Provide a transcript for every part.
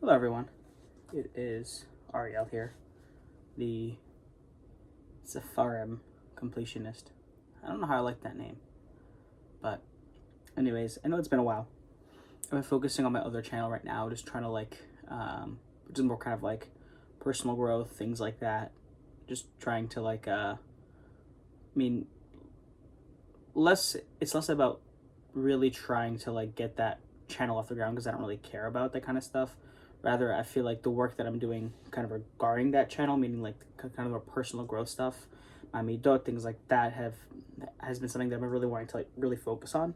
Hello everyone, it is Ariel here, the Sepharim completionist. I don't know how I like that name, but anyways, I know it's been a while. I've been focusing on my other channel right now, just trying to just more kind of like personal growth, things like that. Just trying to it's less about really trying to get that channel off the ground because I don't really care about that kind of stuff. Rather, I feel like the work that I'm doing kind of regarding that channel, meaning like kind of a personal growth stuff, midot, things like that has been something that I've been really wanting to really focus on.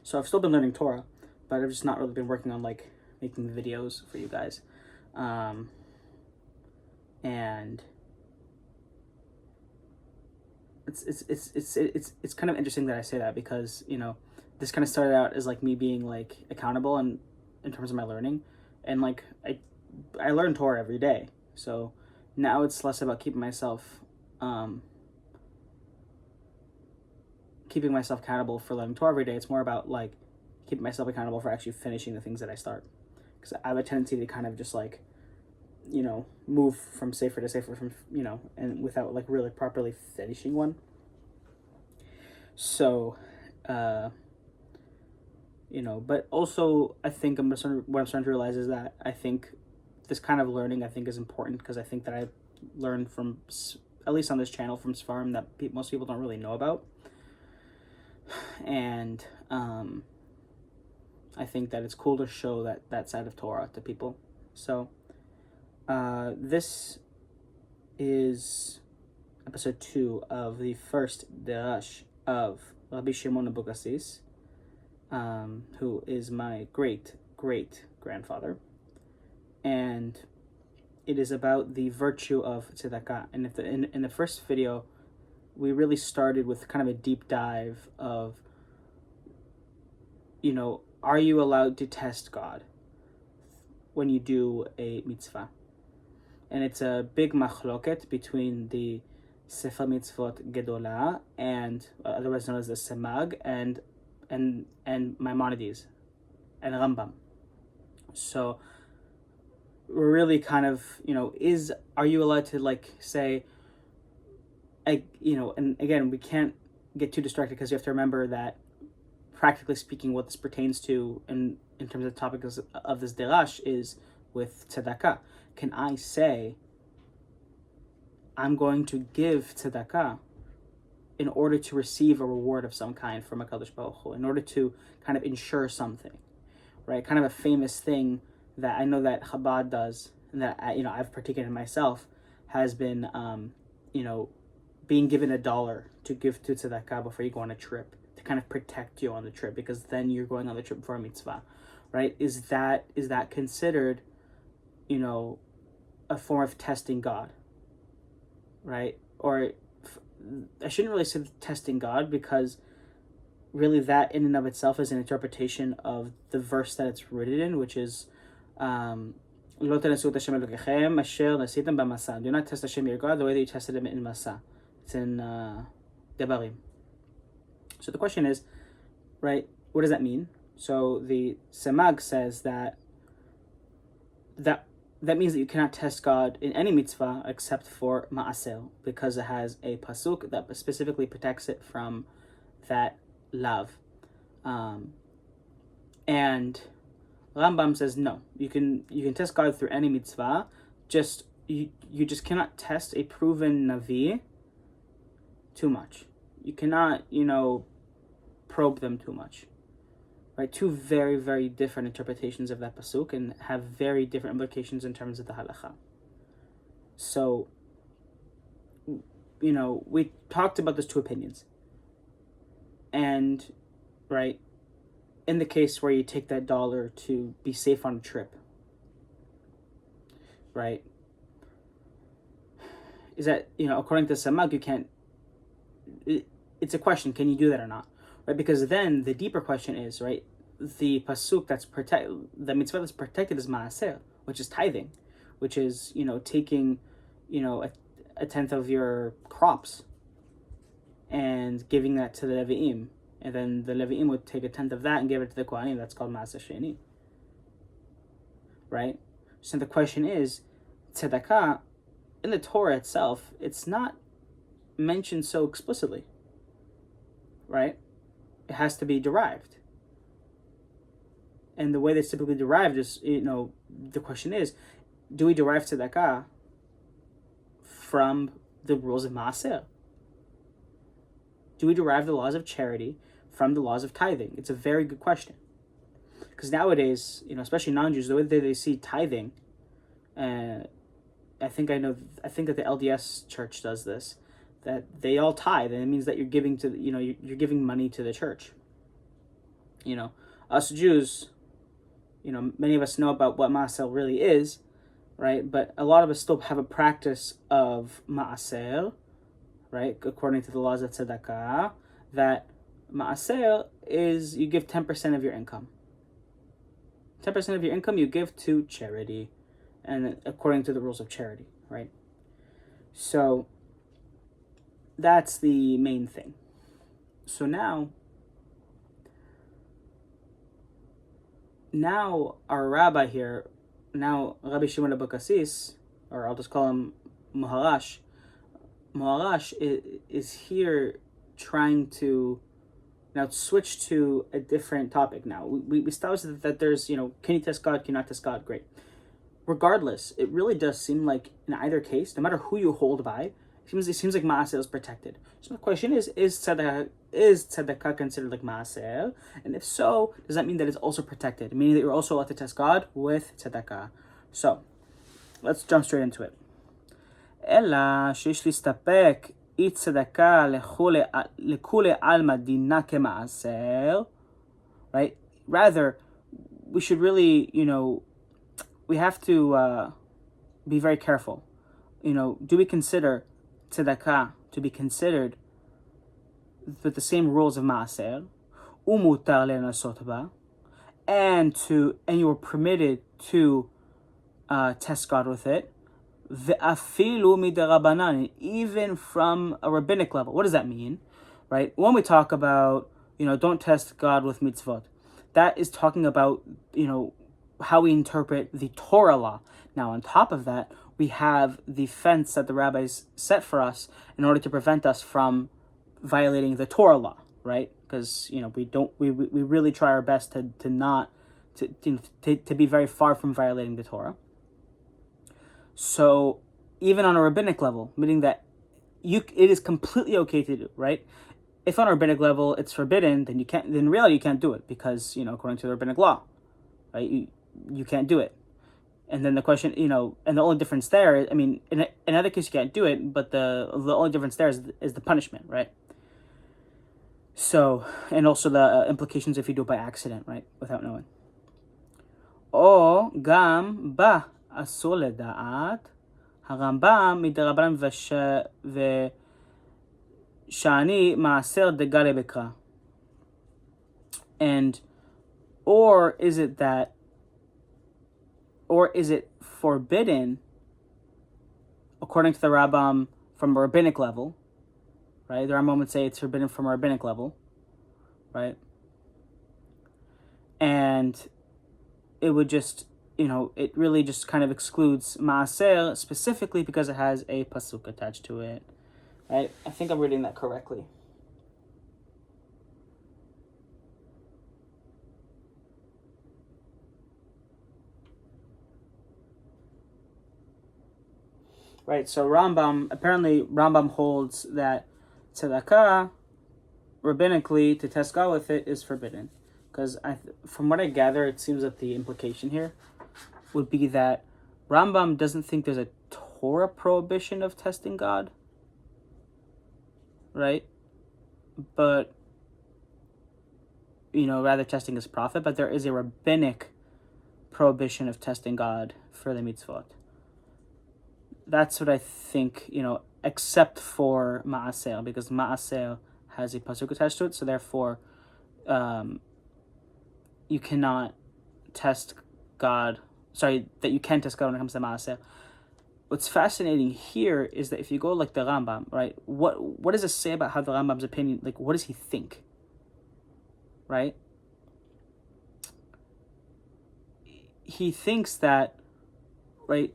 So I've still been learning Torah, but I've just not really been working on making videos for you guys. And it's kind of interesting that I say that because, this kind of started out as me being accountable and in terms of my learning, and I learn Torah every day. So now it's less about keeping myself accountable for learning Torah every day. It's more about keeping myself accountable for actually finishing the things that I start, because I have a tendency to kind of just move from safer to safer and without really properly finishing one. So but also I think what I'm starting to realize is that I think this kind of learning is important, because I think that I learned from, at least on this channel, from Sfarim that most people don't really know about. And I think that it's cool to show that side of Torah to people. So this is episode 2 of the first Derash of Rabbi Shimon Abeccasis, who is my great-great-grandfather. And it is about the virtue of Tzedakah. And in the first video, we really started with kind of a deep dive of, are you allowed to test God when you do a mitzvah? And it's a big machloket between the Sefer Mitzvot Gedolah, and otherwise known as the Semag, and Maimonides and Rambam. So we're really kind of, are you allowed to say, and again, we can't get too distracted, because you have to remember that practically speaking, what this pertains to in terms of the topic of this derash is with tzedakah. Can I say, I'm going to give tzedakah in order to receive a reward of some kind from HaKadosh Baruch Hu, in order to kind of ensure something, right? Kind of a famous thing that I know that Chabad does, and that I've partaken in myself, has been being given $1 to give to tzedakah before you go on a trip, to kind of protect you on the trip, because then you're going on the trip for a mitzvah, right? Is that considered, a form of testing God, right? Or I shouldn't really say testing God, because really that in and of itself is an interpretation of the verse that it's rooted in, which is do not test Hashem your God the way that you tested him in Masa. It's in Devarim. So the question is, right, what does that mean? So the Semag says that means that you cannot test God in any mitzvah except for Ma'asel, because it has a pasuk that specifically protects it from that lav. And Rambam says no, you can test God through any mitzvah, just you just cannot test a proven navi too much. You cannot probe them too much. Right, two very, very different interpretations of that pasuk, and have very different implications in terms of the halacha. So, we talked about those two opinions. And, right, in the case where you take that $1 to be safe on a trip, right, is that, according to Samag, you can't, it's a question, can you do that or not? Right, because then the deeper question is, right, the pasuk the mitzvah that's protected is maaser, which is tithing, which is taking a tenth of your crops and giving that to the Levi'im, and then the Levi'im would take a tenth of that and give it to the Kohanim. That's called maaser sheni. right? So the question is, tzedakah, in the Torah itself, it's not mentioned so explicitly, right? It has to be derived. And the way that's typically derived is, the question is, do we derive tzedakah from the rules of maaser? Do we derive the laws of charity from the laws of tithing? It's a very good question. Because nowadays, especially non-Jews, the way that they see tithing, I think that the LDS church does this, that they all tithe, and it means that you're giving to, you're giving money to the church. Us Jews, many of us know about what maaser really is, right? But a lot of us still have a practice of maaser, right? According to the laws of tzedakah, that maaser is you give 10% of your income. 10% of your income you give to charity, and according to the rules of charity, right? So that's the main thing. So now our rabbi here, Rabbi Shimon Abeccasis, or I'll just call him Moharash is here trying to now switch to a different topic now. We established that there's, can you test God, can you not test God? Great. Regardless, it really does seem like in either case, no matter who you hold by, it seems like maaser is protected. So the question is tzedakah considered like maaser? And if so, does that mean that it's also protected? Meaning that you're also allowed to test God with tzedakah. So, let's jump straight into it. אלא שיש להסתפק אי צדקה לכולי עלמא דינה כמעשר, right? Rather, we should really, we have to be very careful. Do we consider tzedakah to be considered with the same rules of maaser, ומותר לנסות בה, and you were permitted to test God with it, ve'afilu midarabanan, even from a rabbinic level. What does that mean, right? When we talk about, don't test God with mitzvot, that is talking about, how we interpret the Torah law. Now, on top of that, we have the fence that the rabbis set for us in order to prevent us from violating the Torah law, right? Because, we really try our best to be very far from violating the Torah. So even on a rabbinic level, meaning that it is completely okay to do, right? If on a rabbinic level it's forbidden, then in reality you can't do it because, according to the rabbinic law, right? You can't do it. And then the question, and the only difference there, in other cases you can't do it, but the only difference there is the punishment, right? So, and also the implications if you do it by accident, right? Without knowing. או גם בה אסור לדעת הרמב"ם מדרבנן ושאני מעשר דגלי בקרא. And or is it forbidden according to the Rambam from a rabbinic level, right? The Rambam would say it's forbidden from a rabbinic level, right? And it would just, it really just kind of excludes maaser specifically because it has a pasuk attached to it, right? I think I'm reading that correctly. Right, so Rambam holds that tzedakah, rabbinically, to test God with it is forbidden. Because from what I gather, it seems that the implication here would be that Rambam doesn't think there's a Torah prohibition of testing God, right? But, rather testing his prophet, but there is a rabbinic prohibition of testing God for the mitzvot. That's what I think, except for maaser, because maaser has a pasuk attached to it, so therefore you cannot test God, that you can test God when it comes to maaser. What's fascinating here is that if you go like the Rambam, right, what does it say about how the Rambam's opinion, like what does he think, right? he thinks that, right,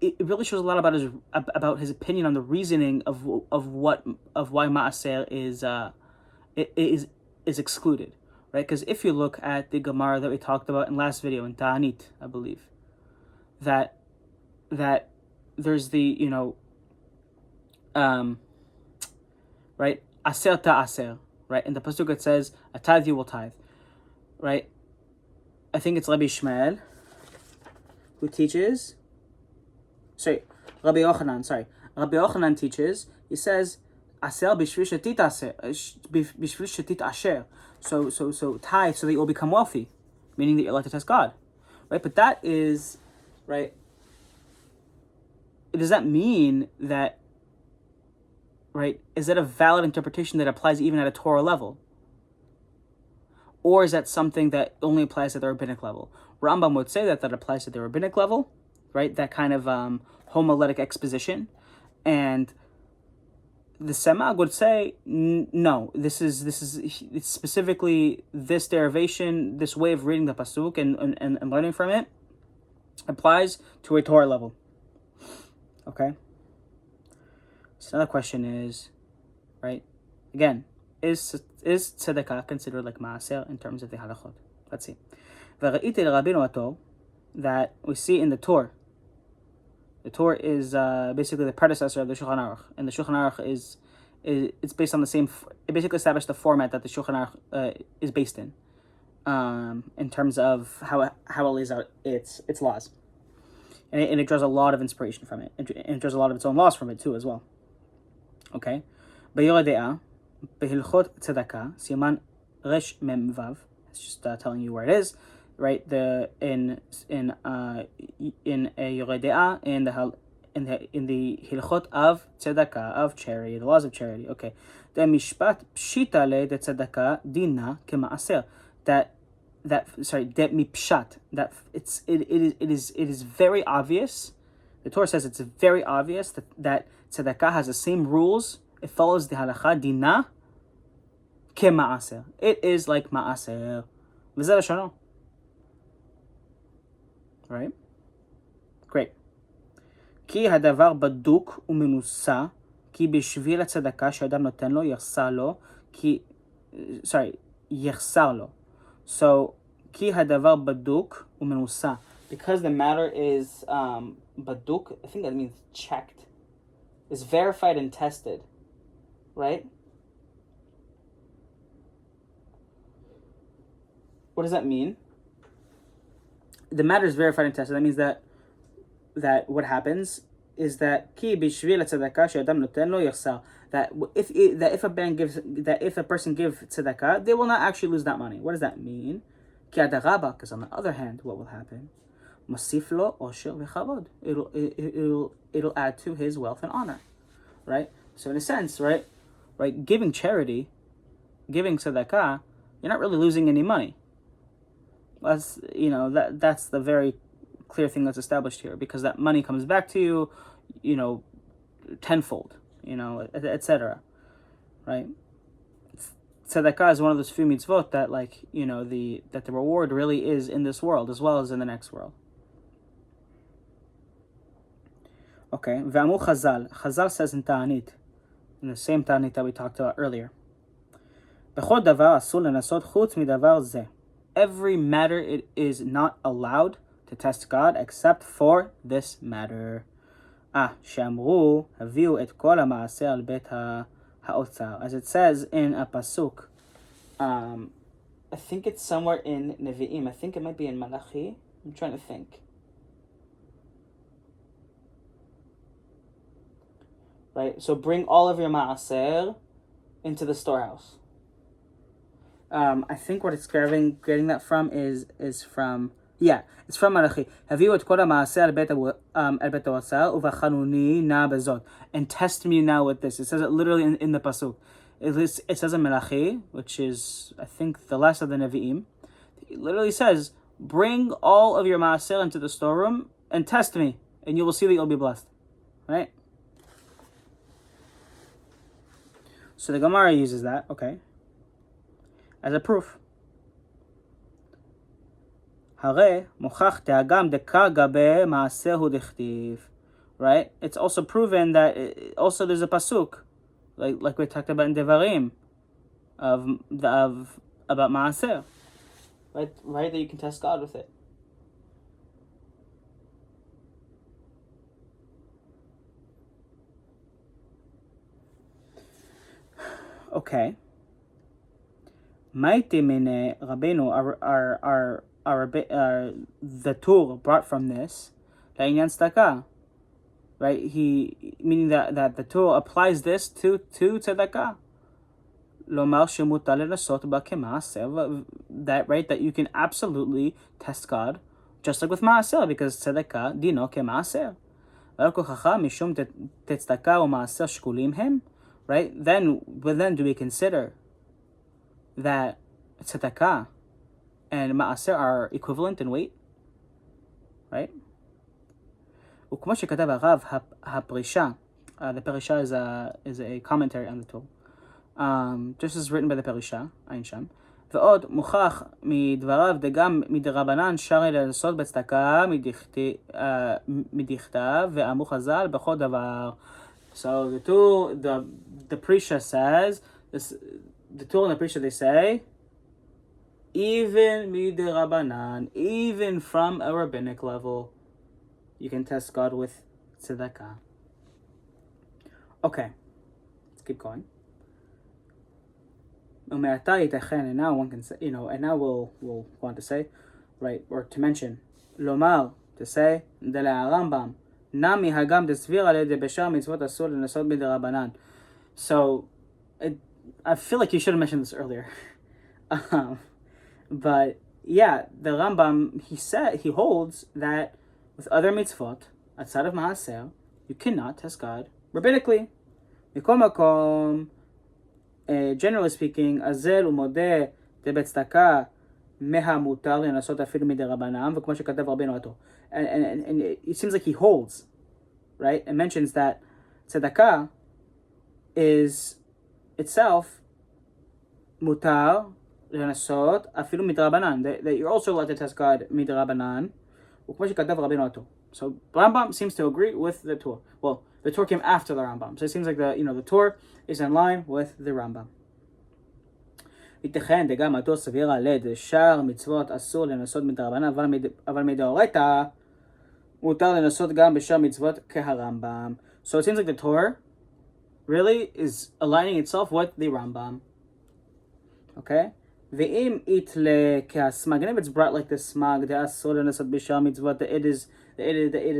it really shows a lot about his opinion on the reasoning of why maaser is excluded, right? Because if you look at the Gemara that we talked about in last video in Ta'anit, I believe, that there's the right, aser ta'aser, right? In the pasuk it says a tithe you will tithe, right? I think it's Rabbi Shmuel who teaches. Rabbi Yochanan teaches. He says, "Aser b'shvil shetit asher." So tithe so that you will become wealthy, meaning that you're allowed to test God, right? But that is, right. Does that mean that, right? Is that a valid interpretation that applies even at a Torah level, or is that something that only applies at the rabbinic level? Rambam would say that applies at the rabbinic level, right? That kind of homiletic exposition, and the Semag would say no. This is it's specifically this derivation, this way of reading the pasuk and learning from it applies to a Torah level. Okay. So another question is, right? Again, is tzedakah considered like maaser in terms of the halachot? Let's see. That we see in the Torah. The Torah is basically the predecessor of the Shulchan Aruch, and the Shulchan Aruch it's based on the same. It basically established the format that the Shulchan Aruch is based in terms of how it lays out its laws, and it draws a lot of inspiration from it, and it draws a lot of its own laws from it too as well. Okay, B'Yoreh De'ah, Behilchot Tzedakah, Siman Resh Mem Vav. It's just telling you where it is. Right, in Yoreh De'ah, in the Hilchot of Tzedakah, of charity, the laws of charity. Okay, the Mishpat Pshita le de Tzedakah dina kemaaser. That mipshat, that it is very obvious. The Torah says it's very obvious that Tzedakah has the same rules. It follows the halacha dina kemaaser. It is like maaser. V'zeh l'shono. Right? Great. כי הדבר בדוק ומנוסה, כי בשביל הצדקה שאדם נותן לו, יחסר לו. So, כי הדבר בדוק ומנוסה. Because the matter is baduk, I think that means checked, is verified and tested, right? What does that mean? The matter is verified and tested. That means that what happens is that ki b'shvil tzedakah she'adam noten lo yachsar. That if a person gives tzedakah, they will not actually lose that money. What does that mean? Ki adarabah, because on the other hand, what will happen? Masif lo osher v'chavod. It'll add to his wealth and honor, right? So in a sense, right, giving charity, giving tzedakah, you're not really losing any money. That's the very clear thing that's established here, because that money comes back to you, tenfold, etc. Right? Tzedakah is one of those few mitzvot that, that the reward really is in this world as well as in the next world. Okay, V'amu Chazal says in Ta'anit, in the same Ta'anit that we talked about earlier, B'chol davar asur lenasot chutz midavar zeh. Every matter it is not allowed to test God except for this matter. Shamru haviu et kol ha'maaser al bet ha'otzar. As it says in a pasuk, I think it's somewhere in Nevi'im. I think it might be in Malachi. I'm trying to think. Right, so bring all of your maaser into the storehouse. I think what it's getting that from is from it's from Malachi. Haviu et kol ha'maaser al bet ha'otzar uvachanuni na bezot. And test me now with this. It says it literally in the pasuk. It says in Malachi, which is I think the last of the Nevi'im. It literally says, "Bring all of your maaser into the storeroom and test me, and you will see that you'll be blessed." Right. So the Gemara uses that, okay, as a proof. הרי מוכח תאגם דקגה במעשהו דכתיב. Right? It's also proven that also there's a pasuk, like we talked about in Devarim, about maaser, right? That you can test God with it. Okay. Maiti mine Rabbeinu, the Tur brought from this, la'inyan tzedakah. Right, meaning that the Torah applies this to tzedakah. Lomar shemutar lenasot ba kemaaser, that you can absolutely test God, just like with maaser, because tzedakah dino kemaaser. mishum tzedakah u'maaser shkulim hem. Right, then do we consider that tzedakah and maaser are equivalent in weight? Right. וכמו שכתב הרב, הפרישה, the Perisha is a commentary on the Torah, just as written by the Perisha, אין שם, ועוד מוכח מדבריו דגם מדרבנן שרי לעשות בצדקה מדכתב ואמרו חז"ל בכל דבר. So the Perisha says, the Torah and the Perisha, they say, even midirabanan, even from a rabbinic level, you can test God with tzedakah. Okay, let's keep going. And now one can say, and now we'll want to say, right, or to mention, lomar, to say, Rambam, nami hagam desvira le debeshar mitzvot asur lenasot midirabanan. So, I feel like you should have mentioned this earlier. But yeah, the Rambam, he holds that with other mitzvot, outside of maaser, you cannot test God rabbinically. Mikol makom, generally speaking, azel umodeh debetzdaka meha mutar lenasot afilu midirabanan, v'kmo shekatav Rabbeinu ato. And it seems like he holds, right, and mentions that tzedakah is itself mutar lenasot afilu midirabanan, that you're also allowed to test God midirabanan. So Rambam seems to agree with the Torah. Well, the Torah came after the Rambam, so it seems like the Torah is in line with the Rambam. ייתכן דגם התור סבירה לשאר מצוות אסור לנסות מדרבנן, אבל מדאורייתא מותר לנסות גם בשאר מצוות כהרמב"ם. So it seems like the Torah really is aligning itself with the Rambam. Okay? ואם איתלה כהסמג, and if it's brought like the smag, the asur לנסות בשאר מצוות, that it is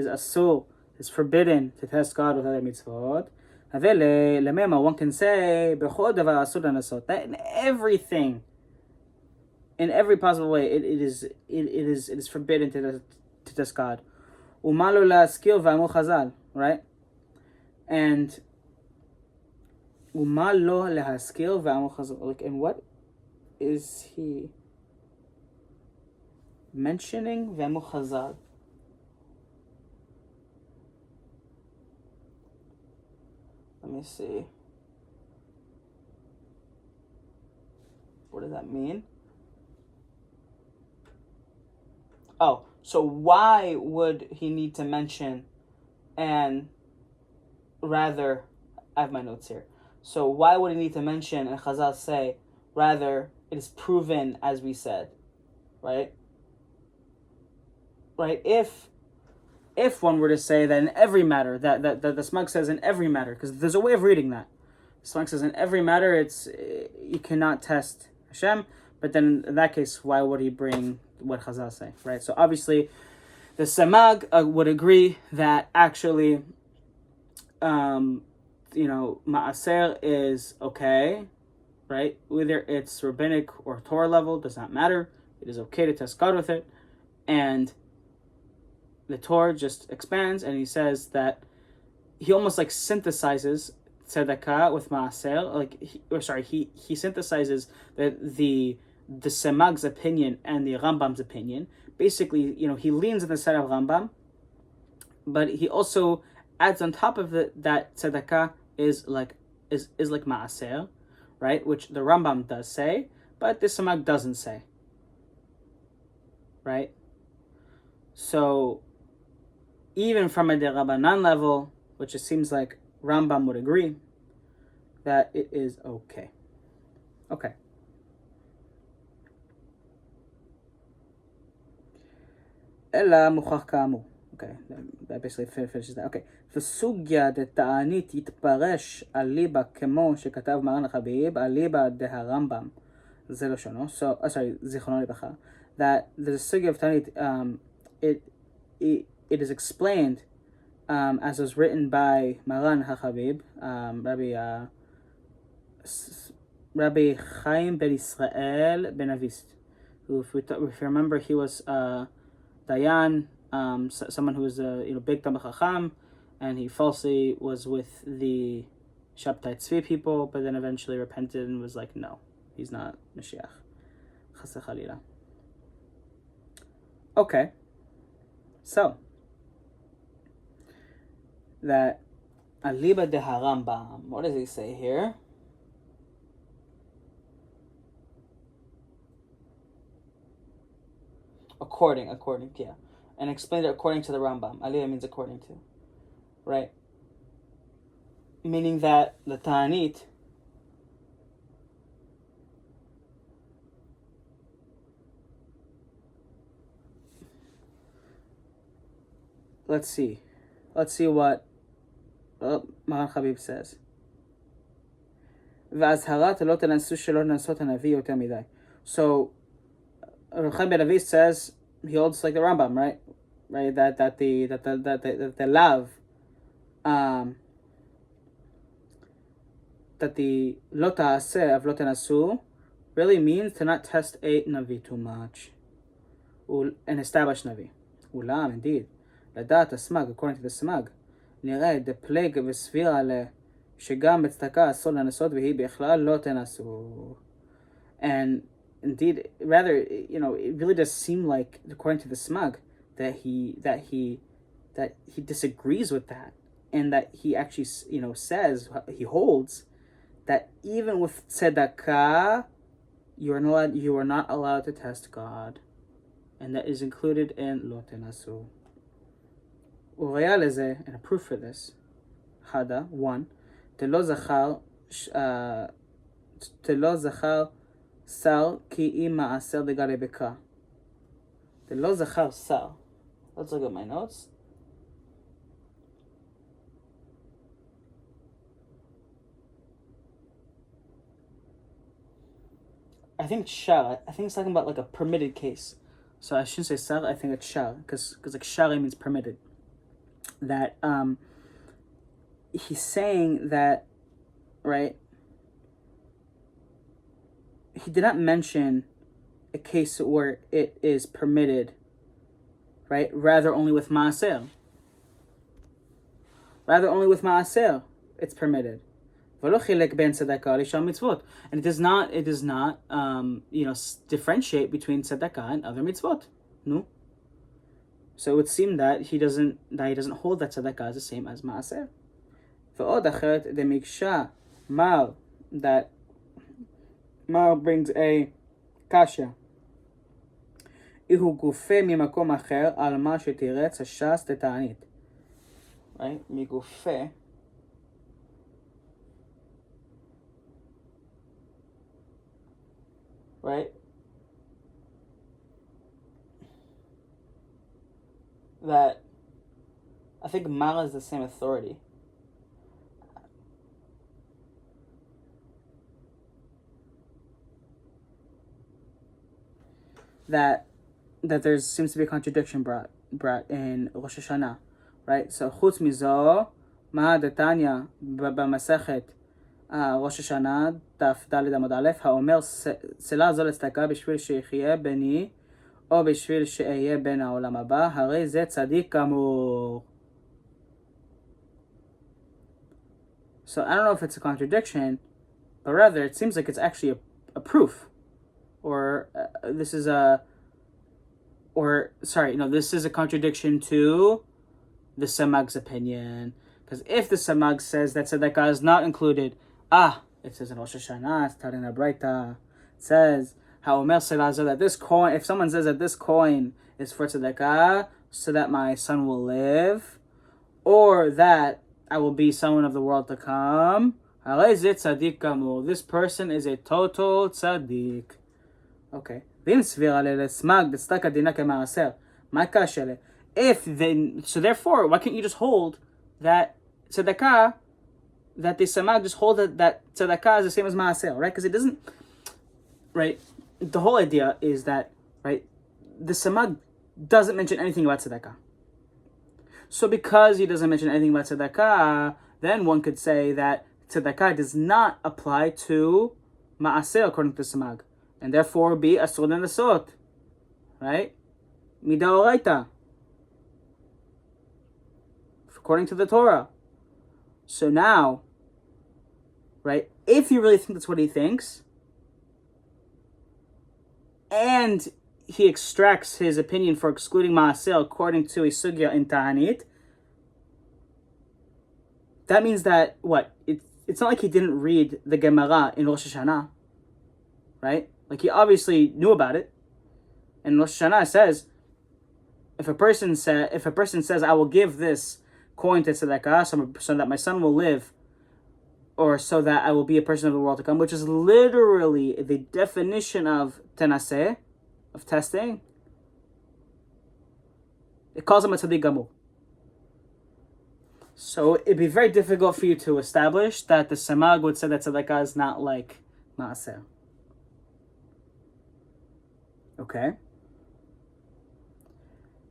asur, it's forbidden to test God with other mitzvot. לממה, one can say, בכל דבר אסור לנסות, that in everything, in every possible way, it is forbidden to test God. ומה לו להזכיר ואמרו חז"ל, right? And ומה לו להזכיר ואמרו חז"ל, like, and what is he mentioning? ואמרו חז"ל. Let me see. What does that mean? Oh, so why would he need to mention and rather, I have my notes here. So why would he need to mention and Chazal say, rather, it is proven as we said, right? Right, if one were to say that in every matter, that the smug says in every matter, because there's a way of reading that. The smug says in every matter, you cannot test Hashem, but then in that case, why would he bring what Chazal say, right? So obviously, the Samag would agree that actually, Ma'aser is okay, right? Whether it's rabbinic or Torah level, does not matter. It is okay to test God with it, and the Torah just expands, and he says that he almost like synthesizes tzedakah with maaser. He synthesizes the Semag's opinion and the Rambam's opinion. Basically, he leans on the side of Rambam, but he also adds on top of it that tzedakah is like maaser, right? Which the Rambam does say, but the Semag doesn't say, right? So even from a derabanan level, which it seems like Rambam would agree, that it is okay. Okay. Ella mukach kamu. Okay, that basically finishes that. Okay. וסוגיה דתענית יתפרש אליבא כמו שכתב מרן החביב, אליבא דהרמב"ם. זה לשונו. So, sorry, זיכרונו לברכה. That the sugya of Tanit, it is explained as was written by Maran HaChabib, Rabbi Chaim ben Israel ben Avist, who, if you remember, he was Dayan, someone who was a big Talmid Chacham, and he falsely was with the Shabtai Tzvi people, but then eventually repented and was like, no, he's not Mashiach. Chas v'chalila. Okay, so that Aliba de Harambam, what does he say here? According, yeah. And explained it according to the Rambam. Aliba means according to. Right? Meaning that the Ta'anit let's see what Maran Habib says. So Rabbi Chaim ben Avist says he holds like the Rambam, right? That the lav, that the lo ta'aseh of lo tenasu really means to not test a navi too much, an established navi. Ulam, indeed, לדעת הסמג, according to the סמג, נראה דפלג וסבירה שגם בצדקה אסור לנסות והיא בכלל לא תנסו. And indeed, rather, it really does seem like, according to the smug, that he disagrees with that, and that he actually, says, he holds that even with tzedakah, you are not allowed to test God, and that is included in lo tenasu. Uraya leze, and a proof for this, Hada, 1, תלא זכר שר כי אם מעשר דגלי בקה. תלא זכר שר. Let's look at my notes. I think shar. I think it's talking about like a permitted case. So I shouldn't say sar. I think it's shar, because like shari means permitted. That he's saying that, right? He did not mention a case where it is permitted, right? Rather only with ma'aser. It's permitted. And it does not differentiate between tzedakah and other mitzvot. No. So it would seem that he doesn't hold that tzedakah is the same as ma'aser. That Mar brings a kasha. Ihu gufe mimakom acher al ma shetiretz hashas tetanit. Right? Migufe. Right? That I think Mara is the same authority. That there seems to be a contradiction brought in Rosh Hashanah, right? So chutz mizo ma detanya b'masechet Rosh Hashanah daf daled amud aleph haomer sela zol tzedakah b'shvil sheychiyeh beni o b'shvil she'eyeh ben ha'olam haba harei ze tzadik kamur. So I don't know if it's a contradiction, but rather it seems like it's actually a proof. This is a contradiction to the Samag's opinion. Because if the Samag says that tzedakah is not included, it says in Rosh Hashanah, it's taught in a Braita, it says, that this coin, if someone says that this coin is for tzedakah, so that my son will live, or that I will be someone of the world to come, this person is a total tzaddik. Okay. If then, so therefore, why can't you just hold that tzedakah, that the samag just hold that tzedakah is the same as ma'aseh, right? Because it doesn't, right? The whole idea is that, right, the samag doesn't mention anything about tzedakah. So because he doesn't mention anything about tzedakah, then one could say that tzedakah does not apply to ma'aseh according to samag, and therefore be asur l'nasot, right? Midaoraita, according to the Torah. So now, right, if you really think that's what he thinks, and he extracts his opinion for excluding ma'aseh according to a sugya in Ta'anit, that means that, what? It's not like he didn't read the Gemara in Rosh Hashanah, right? Like, he obviously knew about it. And Rosh Hashanah says, if a person says, I will give this coin to tzedakah so that my son will live, or so that I will be a person of the world to come, which is literally the definition of tenaseh, of testing, it calls him a tzaddik gamur. So it'd be very difficult for you to establish that the samag would say that tzedakah is not like ma'aseh. Okay?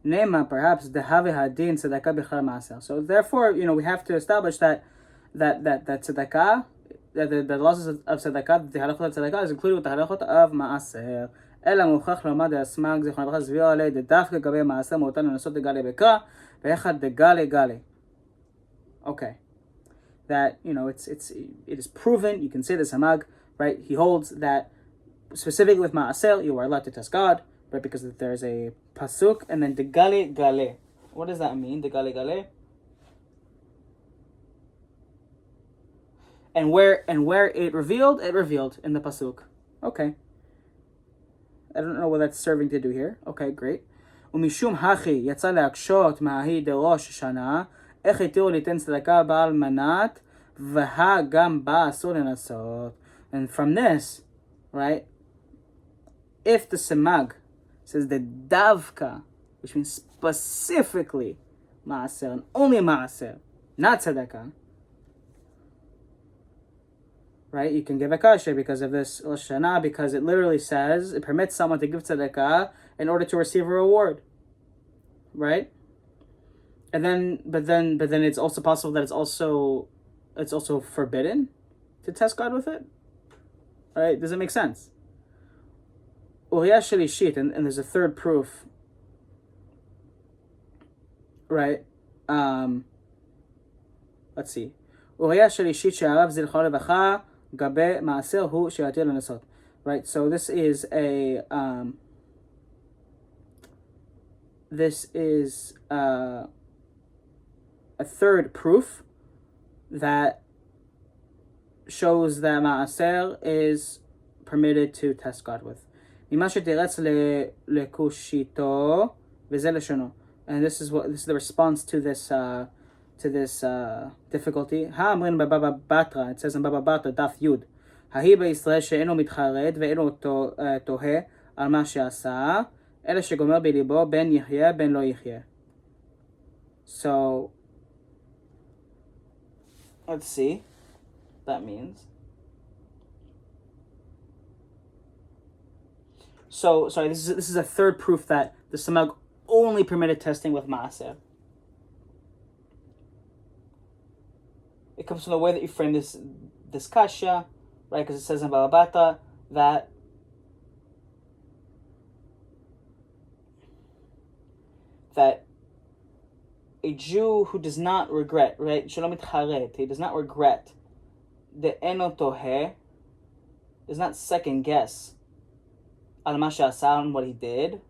Nema, perhaps, dehave hadin tzedakah b'chal ma'aseh. So therefore, we have to establish that tzedakah, that the laws of tzedakah, the halachot of tzedakah is included with the halachot of ma'aseh. אלא מוכרח לומר דאסמאג זיכרונו לברכה סבירו עלי דווקא לגבי מעשה מאותן לנסות דגלי בקרא ואחד דגלי גלי. Okay, that it is proven. You can say the samag, right? He holds that specifically with ma'aseh you are allowed to test God, right? Because there's a pasuk and then degale gale. What does that mean? Degale gale. And where it revealed in the pasuk. Okay. I don't know what that's serving to do here. Okay, great. ומishum hachi יצא להקשות מההיא דראש השנה, איך התירו ליתן צדקה בעל מנת, והגם בה אסור לנסות. And from this, right, if the semag says the davka, which means specifically maaser, and only maaser, not tzedakah, right? You can give a kasher because of this Rosh Hashanah, because it literally says it permits someone to give tzedakah in order to receive a reward, right? And then, but then it's also possible that it's also forbidden to test God with it, right? Does it make sense? Uriah Shalishit, and there's a third proof, right? Let's see. Uriah Shalishit she'arav zilchon levacha gabe maaser hu she'atir l'nesot. Right, so this is a third proof that shows that maaser is permitted to test God with. And this is the response to this difficulty. It says in Baba Batra, Daf Yud. ההיא בישראל שאינו מתחרט ואינו תוהה על מה שעשה, אלא שגומר בליבו בין יחיה בין לא יחיה. So, let's see what that means. So, sorry, this is a third proof that the samag only permitted testing with maaser. It comes from the way that you frame this kasha, right? Because it says in Baba Batra that a Jew who does not regret, right? Shalom mitcharet, he does not regret the eno tohe, does not second guess al ma she'asa, on what he did.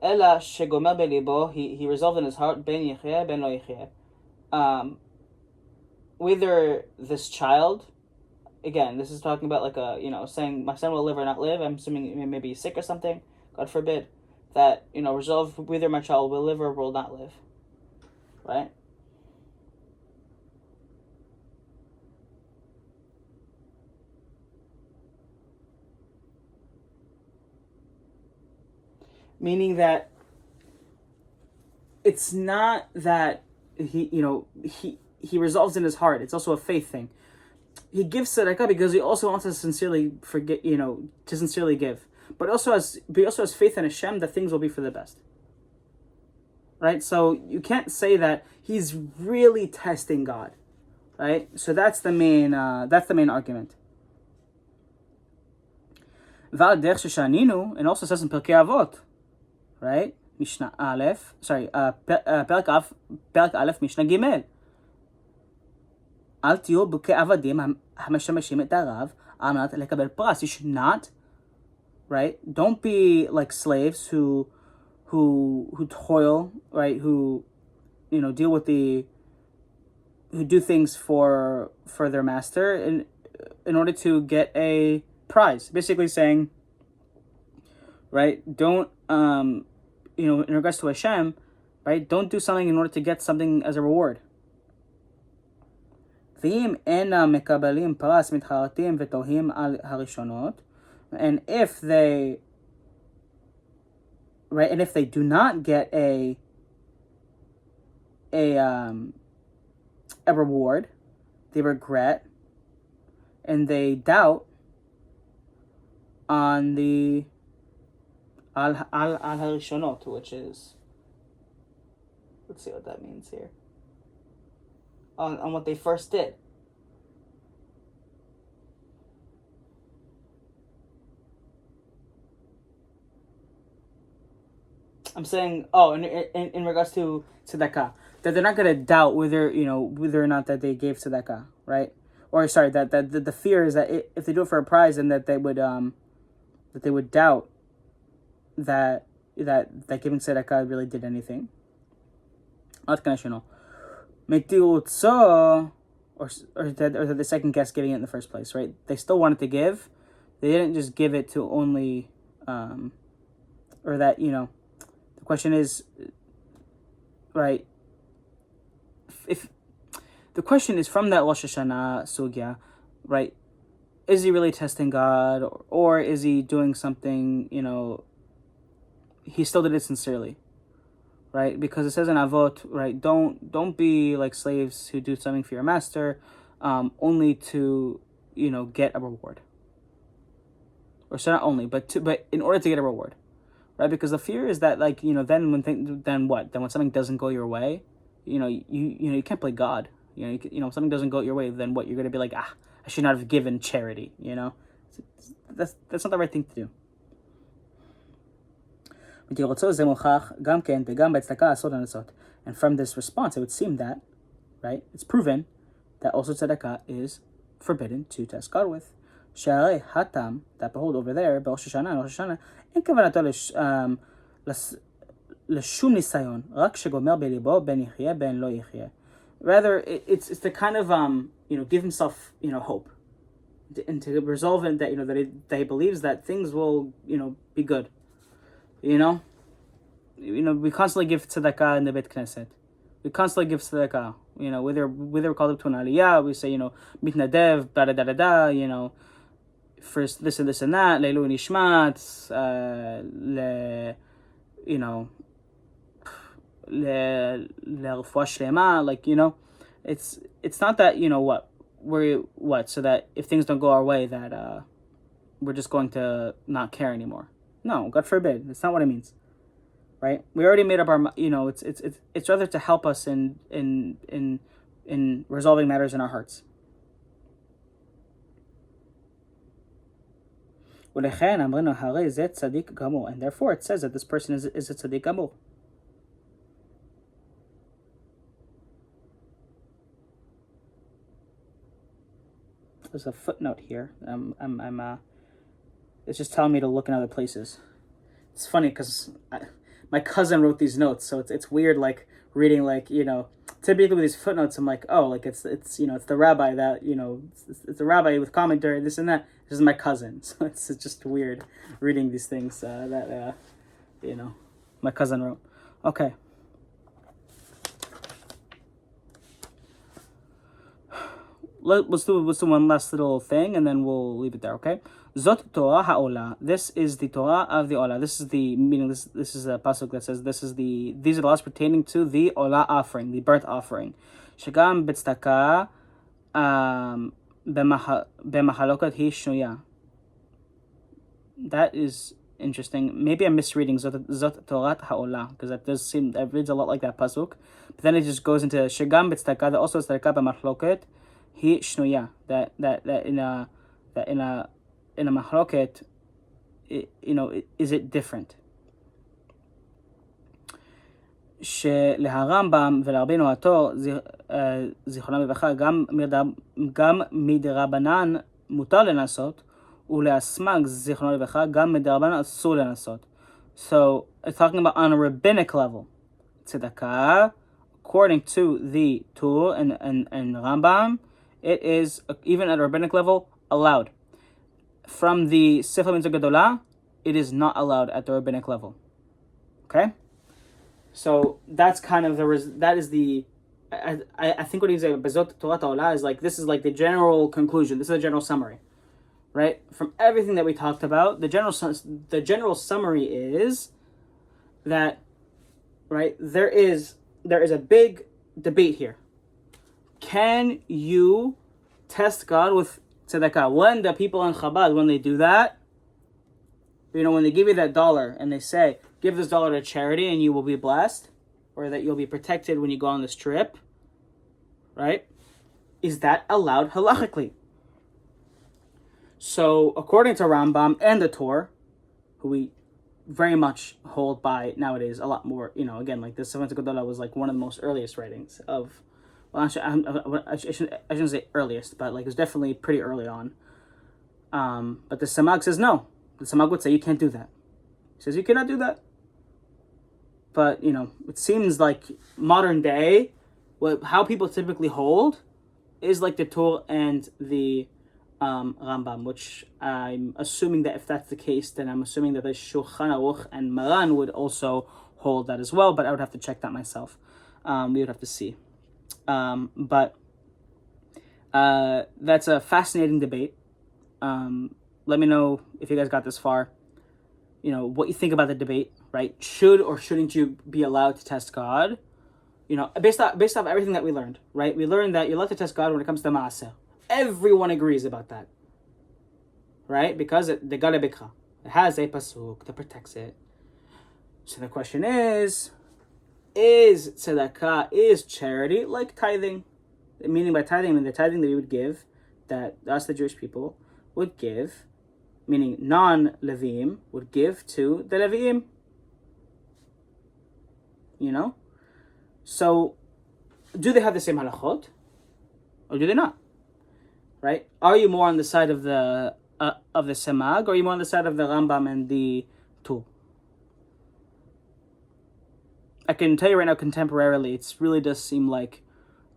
Ela shegomer belibo, he resolved in his heart ben yichyeh ben lo yichyeh. Whether this child, again, this is talking about like saying my son will live or not live. I'm assuming maybe he's sick or something, God forbid. that, resolve whether my child will live or will not live, right? Meaning that it's not that he resolves in his heart. It's also a faith thing. He gives tzedakah because he also wants to sincerely to sincerely give. But he also has faith in Hashem that things will be for the best. Right? So you can't say that he's really testing God. Right? So that's the main argument. And also says in Pirkei Avot, right? Mishnah Aleph, Perek Aleph, Mishnah Gimel. אל תהיו כעבדים המשמשים את הרב על מנת לקבל פרס. You should not, right? Don't be like slaves who toil, right? Who deal with who do things for their master in order to get a prize. Basically saying, right? Don't in regards to Hashem, right? Don't do something in order to get something as a reward. ואם אינם מקבלים פרס מתחרטים ותוהים על הראשונות, and if they do not get a reward, they regret and they doubt on the al harishonot, which is, let's see what that means here. On what they first did. I'm saying, in regards to tzedakah, that they're not going to doubt whether or not that they gave tzedakah, right? Or sorry, that the fear is that if they do it for a prize, and that they would doubt that giving tzedakah really did anything. Not conditional. Or that the second guess giving it in the first place, right? They still wanted to give. They didn't just give it to only, or that, the question is, right, if the question is from that Rosh Hashanah sugya, right, is he really testing God, or is he doing something, he still did it sincerely? Right, because it says in Avot, right, don't be like slaves who do something for your master, only to get a reward. Or so not only, but in order to get a reward, right? Because the fear is that then when something doesn't go your way, you can't play God. If something doesn't go your way, then what? You're gonna be like, I should not have given charity. That's not the right thing to do. And from this response, it would seem that, right, it's proven that also tzedakah is forbidden to test God with. That behold over there, Rosh Hashanah, in kavanato l'shum nisayon, rak shegomer belibo ben yichye ben lo yichye. Rather, it's the kind of give himself hope, and to resolve it that that he believes that things will be good. We constantly give tzedakah in the Beit Knesset. We constantly give tzedakah. Whether we're called up to an aliyah, we say, mitnadev, da. First this and this and that, leilu nishmat, le refuah shlema. It's not that so that if things don't go our way that we're just going to not care anymore. No, God forbid. That's not what it means. Right? We already made up our. It's rather to help us in resolving matters in our hearts. And therefore, it says that this person is a tzaddik gamur. There's a footnote here. It's just telling me to look in other places. It's funny because my cousin wrote these notes, so it's weird, reading, typically with these footnotes, I'm like, oh, it's the rabbi that, it's the rabbi with commentary, this and that. This is my cousin, so it's just weird reading these things, My cousin wrote. Okay. Let's do one last little thing, and then we'll leave it there. Okay. Zot Torah ha'olah. This is the Torah of the Olah. This is the meaning. This is a pasuk that says these are the laws pertaining to the Olah offering, the burnt offering. Shagam b'tzedakah b'machalokat hi shnuya. That is interesting. Maybe I'm misreading Zot Torah ha'olah, because that reads a lot like that pasuk. But then it just goes into Shagam b'tzedakah. That also tzedakah b'machalokat hi shnuya. That in a mahloket, is it different? שלהרמב"ם ולרבינו הטור, זיכרונם לברכה, גם מדרבנן מותר לנסות, ולהסמ"ג, זיכרונו לברכה, גם מדרבנן אסור לנסות. So, it's talking about on a rabbinic level. Tzedakah, according to the Tur and Rambam, it is, even at a rabbinic level, allowed. From the Sifra Mitzvah Gedolah, it is not allowed at the rabbinic level. Okay? So that's kind of I think what he's saying, Bezot Torah Ta'olah, is this is the general conclusion. This is a general summary. Right? From everything that we talked about, the general summary is that, right, there is a big debate here. Can you test God with tzedakah? When the people in Chabad, when they do that, when they give you that $1 and they say, give this $1 to charity and you will be blessed, or that you'll be protected when you go on this trip, right? Is that allowed halachically? So, according to Rambam and the Torah, who we very much hold by nowadays a lot more, again, this Sefer Gedolah was one of the most earliest writings of, well, I shouldn't say earliest, but it was definitely pretty early on. But the Samag says no. The Samag would say you can't do that. He says you cannot do that. But, it seems like modern day, how people typically hold is the Torah and the Rambam, which I'm assuming that if that's the case, then I'm assuming that the Shulchan Aruch and Maran would also hold that as well, but I would have to check that myself. We would have to see. But that's a fascinating debate. Let me know if you guys got this far, what you think about the debate, right? Should or shouldn't you be allowed to test God? Based off everything that we learned, right? We learned that you're allowed to test God when it comes to Ma'aseh. Everyone agrees about that, right? Because the Abeccasis, it has a pasuk that protects it. So the question is tzedakah, is charity like tithing? Meaning by tithing, I mean the tithing that we would give, that us, the Jewish people, would give, meaning non-Levim, would give to the Leviim. So, do they have the same halachot? Or do they not? Right? Are you more on the side of the Samag, or are you more on the side of the Rambam and the Tur? I can tell you right now, contemporarily, it really does seem like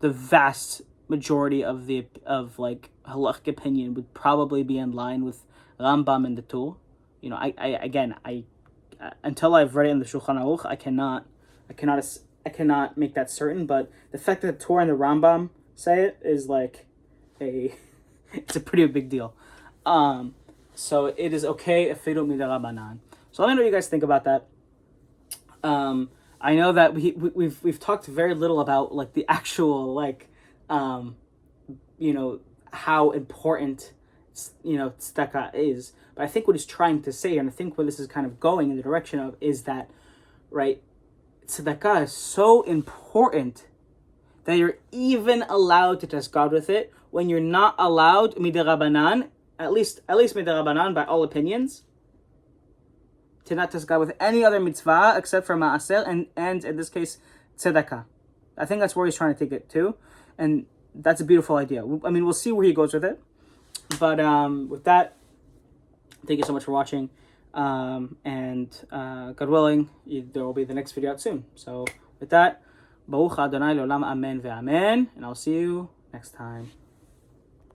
the vast majority of halachic opinion would probably be in line with Rambam and the Tur. I until I've read it in the Shulchan Aruch, I cannot make that certain. But the fact that the Torah and the Rambam say it is it's a pretty big deal. So it is okay if they don't mean the Rabbanan. So let me know what you guys think about that. I know that we've talked very little about the actual how important tzedakah is, but I think what he's trying to say, and I think where this is kind of going in the direction of, is that, right, tzedakah is so important that you're even allowed to test God with it when you're not allowed midirabanan, at least midirabanan by all opinions, to not test God with any other mitzvah except for ma'aser and in this case tzedakah. I think that's where he's trying to take it to, and that's a beautiful idea. I mean, we'll see where he goes with it, but with that, thank you so much for watching, and God willing, there will be the next video out soon. So with that, Baruch Adonai Leolam Amen ve'Amen, and I'll see you next time.